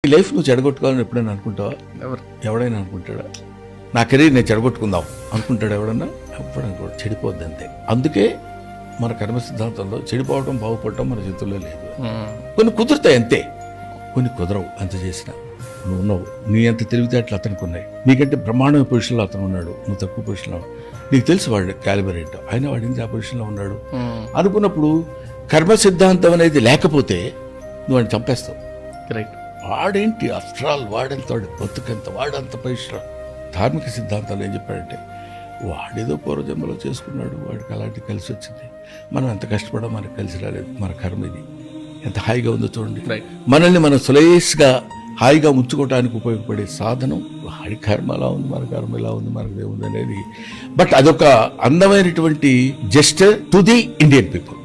ఈ లైఫ్ నువ్వు చెడగొట్టుకోవాలని ఎప్పుడైనా అనుకుంటావా? ఎవడైనా అనుకుంటాడా? నా కెరీర్ నేను చెడగొట్టుకుందాం అనుకుంటాడు ఎవడన్నా? ఎప్పుడైనా కూడా చెడిపోద్ది అంతే. అందుకే మన కర్మ సిద్ధాంతంలో చెడిపోవడం బాగుపడటం మన చేతుల్లో లేదు. కొన్ని కుదురుతాయి అంతే, కొన్ని కుదరవు. అంత చేసినా నువ్వు ఉన్నావు, నీ అంత తెలివితేటలు అతనికి ఉన్నాయి. నీకంటే బ్రహ్మాండమైన పొజిషన్లో అతను ఉన్నాడు, నువ్వు తక్కువ పొజిషన్లో. నీకు తెలుసు వాడు క్యాలిబర్ ఏంటో, అయినా వాడి ఇంత ఆ పొజిషన్లో ఉన్నాడు అనుకున్నప్పుడు కర్మ సిద్ధాంతం అనేది లేకపోతే నువ్వు వాడిని చంపేస్తావు. రైట్. వాడేంటి ఆఫ్టర్ ఆల్, వాడెంత, వాడి బతుకెంత, వాడంత పొజిషన్. ధార్మిక సిద్ధాంతాలు ఏం చెప్పాడంటే వాడేదో పూర్వజన్మలో చేసుకున్నాడు, వాడికి అలాంటి కలిసి వచ్చింది. మనం ఎంత కష్టపడా మనకు కలిసి రాలేదు. మన కర్మ ఇది ఎంత హాయిగా ఉందో చూడండి. మనల్ని మనం సులేస్గా హాయిగా ఉంచుకోవడానికి ఉపయోగపడే సాధనం వాడి కర్మ ఎలా ఉంది, మన కర్మ ఎలా ఉంది, మనకు ఏముంది అనేది. బట్ అదొక అందమైనటువంటి gesture to the Indian people.